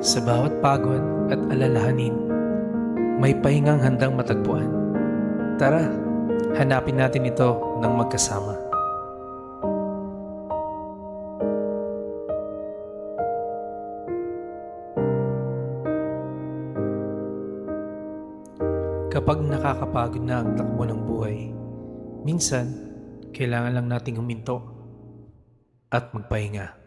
Sa bawat pagod at alalahanin, may pahingang handang matagpuan. Tara, hanapin natin ito ng magkasama. Kapag nakakapagod na ang takbo ng buhay, minsan, kailangan lang nating huminto at magpahinga.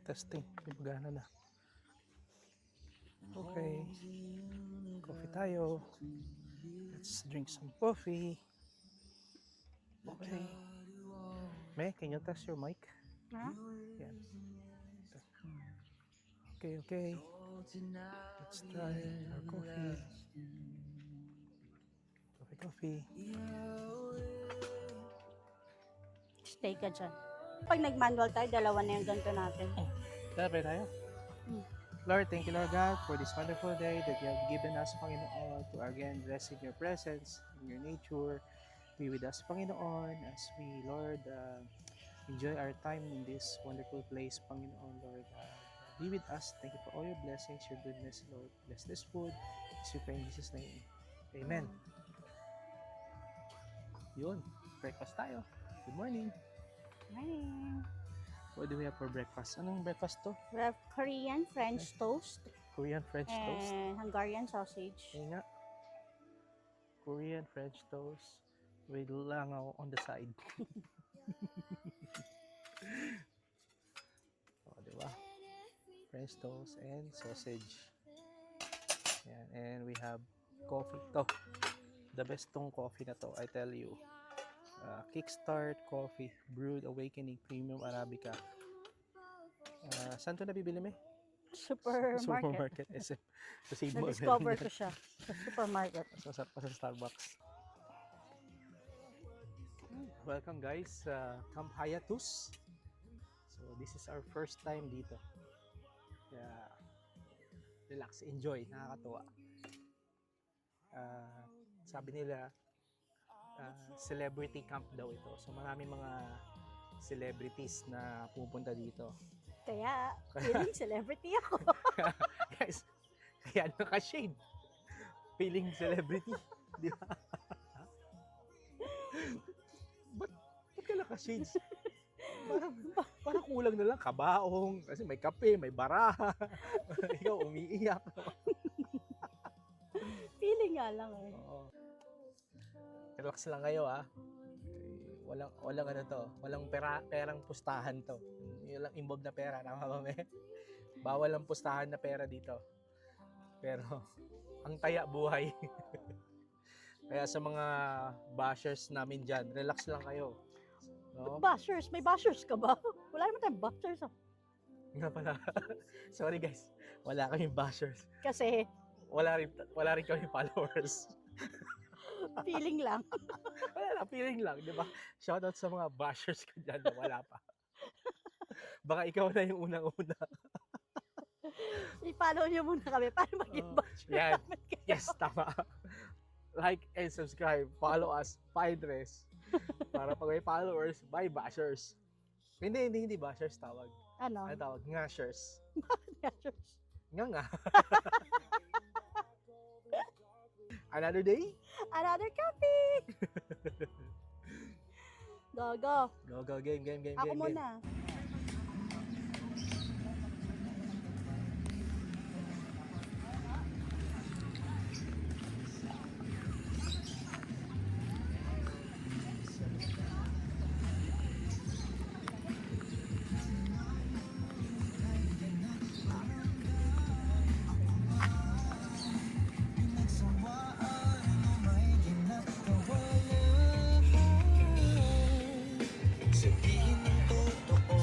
Testing, gumagana na. Okay, coffee tayo. Let's drink some coffee. Okay. May, can you test your mic? Huh? Yan. Okay. Let's try our coffee. Coffee. Stay ka dyan. Pag nag-manual tayo, dalawa na yung ganito natin. Celebrate tayo. Lord, thank you, Lord God, for this wonderful day that you have given us, Panginoon, to again rest in your presence, in your nature. Be with us, Panginoon, as we, Lord, enjoy our time in this wonderful place, Panginoon, Lord. Be with us. Thank you for all your blessings, your goodness, Lord. Bless this food. As we pray in Jesus' name. Amen. Yun. Breakfast tayo. Good morning. Morning. What do we have for breakfast? Anong breakfast to? We have Korean French toast Korean French toast. and Hungarian sausage. Ayun nga. Korean French toast with langaw on the side. O, diba? French toast and sausage. Yan. And we have coffee. To. The best tong coffee na to, I tell you. Kickstart Coffee Brewed Awakening Premium Arabica. Saan to nabibili mo? Supermarket. SM. Sa Cebu. Na-discover ko siya sa supermarket. Masarap pa sa Starbucks. Welcome guys sa Camp Hayatus. So this is our first time dito. Kaya relax, enjoy, nakakatuwa. Sabi nila celebrity camp daw ito. So maraming mga celebrities na pupunta dito. Kaya, feeling celebrity ako. Guys, kaya naka-shade. Feeling celebrity. Di ba? Ba't ka naka-shades? Parang kulang na lang kabaong. Kasi may kape, may baraha. Ikaw umiiyak. Feeling nga lang eh. Oo. Relax lang kayo walang ano to, walang perang pustahan to. Yung lang involved na pera, tama ba, me? Bawal ang pustahan na pera dito. Pero ang taya buhay. Kaya sa mga bashers namin dyan, relax lang kayo. No? Bashers? May bashers ka ba? Wala naman tayong bashers. Nga pala. Sorry guys, wala kaming bashers. Kasi, Wala rin kaming followers. feeling lang. Wala lang, feeling lang, di ba? Shoutout sa mga bashers ka dyan na wala pa. Baka ikaw na yung unang-una. I-follow nyo muna kami para maging basher Yan. namin kayo. Yes, tama. Like and subscribe. Follow us, Pindres. Para pag may followers, by bashers. Hindi bashers tawag. Ano? Ano tawag? Ngashers. Bashers. Nga. Another day? Another coffee! Go. Go, game. Ako muna. Sabihin ng totoo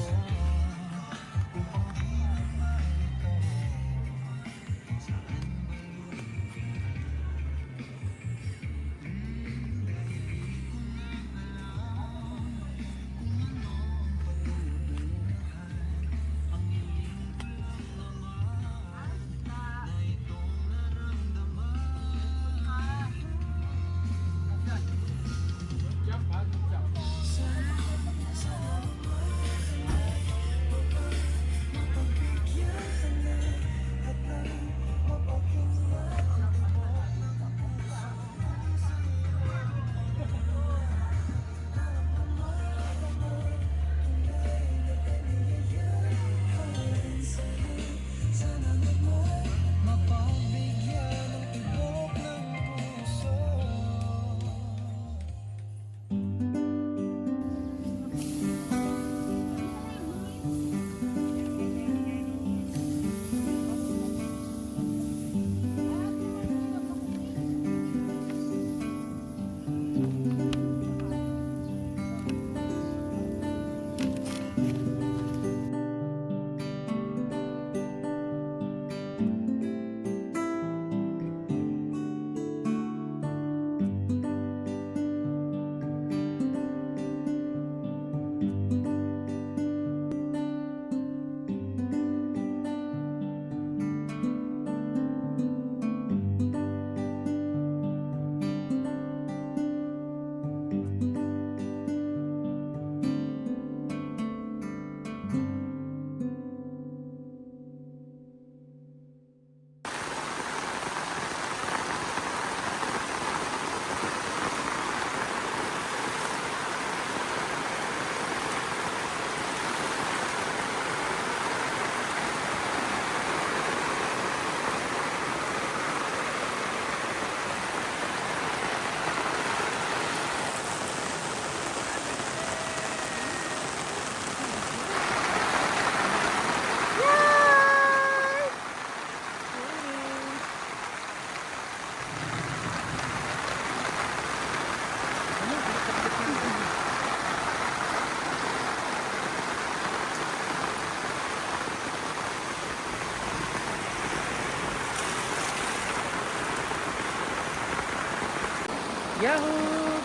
Yahoo!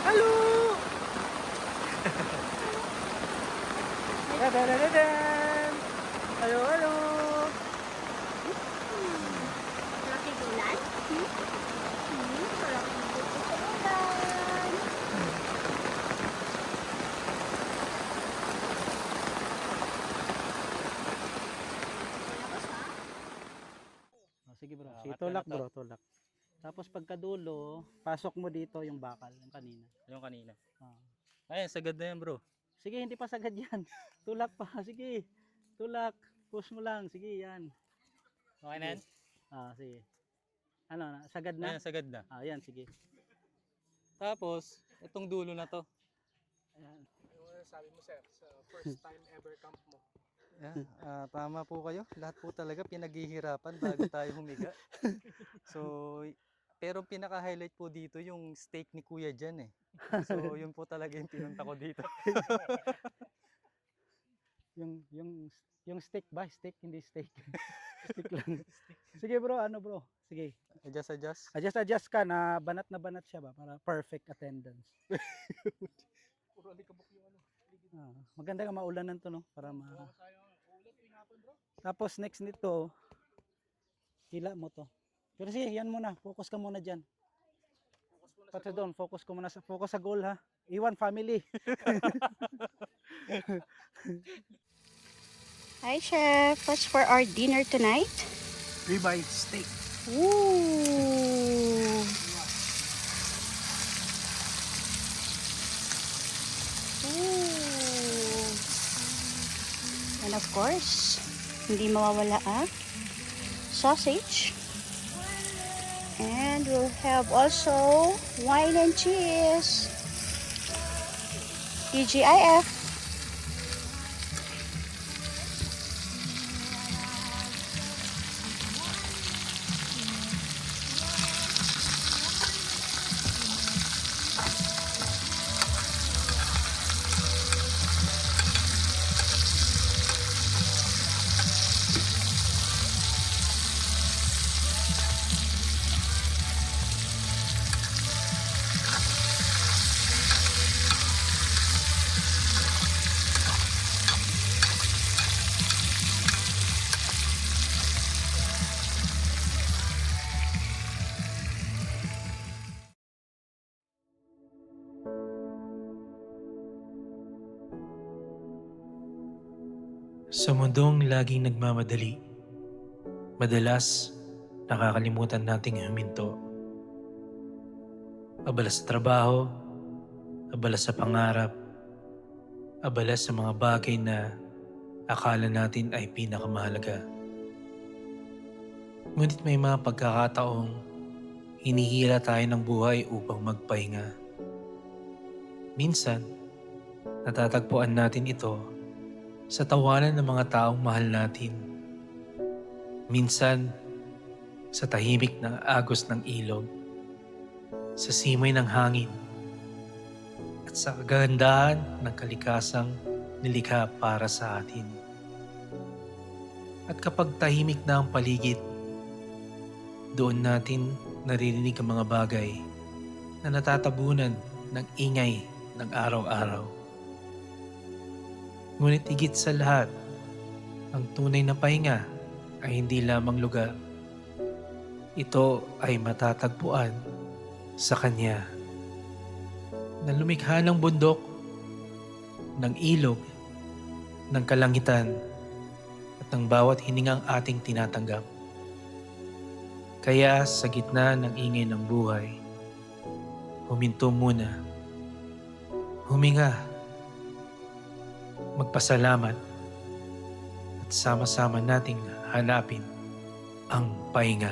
Hello! Da-da-da-da-dan! Hello, hello! Laki ulan? Laki ulan. Sige bro, Ah, sige cut na tulak to. bro, tulak. Tapos pagkadulo, pasok mo dito yung bakal, yung kanina. Yung kanina. Ah. Ayun, sagad na yan bro. Sige, hindi pa sagad yan. Tulak pa, sige. Tulak, push mo lang, sige yan. Okay na yan? Sige. Ano, sagad na? Ayun, sagad na. Yan, sige. Tapos, itong dulo na to. Ayan. Ano sabi mo, sir, sa first time ever camp mo? Tama po kayo. Lahat po talaga pinaghihirapan bago tayo humiga. So, pero pinaka-highlight po dito yung steak ni Kuya Jan eh. So, yun po talaga yung pinunta ko dito. Yung stick ba? Stick, hindi steak. Stick lang. Sige bro, ano bro? Sige. Adjust. Adjust ka na banat siya ba? Para perfect attendance. Puro alikabok yung ano. Maganda nga maulanan to no? Para Tapos next nito, hila mo to. Pero sige, yan muna. Focus ka muna dyan. Pati doon, focus sa goal ha. Iwan family. Hi, Chef. What's for our dinner tonight? Ribeye steak. Ooh. Ooh. And of course, hindi mawawala sausage. And we'll have also wine and cheese. TGIF. Sa mundong laging nagmamadali, madalas nakakalimutan nating huminto. Abala sa trabaho, abala sa pangarap, abala sa mga bagay na akala natin ay pinakamahalaga. Ngunit may mga pagkakataong hinihila tayo ng buhay upang magpahinga. Minsan, natatagpuan natin ito sa tawanan ng mga taong mahal natin. Minsan, sa tahimik na agos ng ilog, sa simoy ng hangin, at sa kagandahan ng kalikasang nilikha para sa atin. At kapag tahimik na ang paligid, doon natin naririnig ang mga bagay na natatabunan ng ingay ng araw-araw. Ngunit higit sa lahat, ang tunay na pahinga ay hindi lamang lugar. Ito ay matatagpuan sa Kanya na lumikha ng bundok, ng ilog, ng kalangitan at ng bawat hiningang ating tinatanggap. Kaya sa gitna ng ingay ng buhay, huminto muna, huminga, magpasalamat at sama-sama nating hanapin ang pahinga.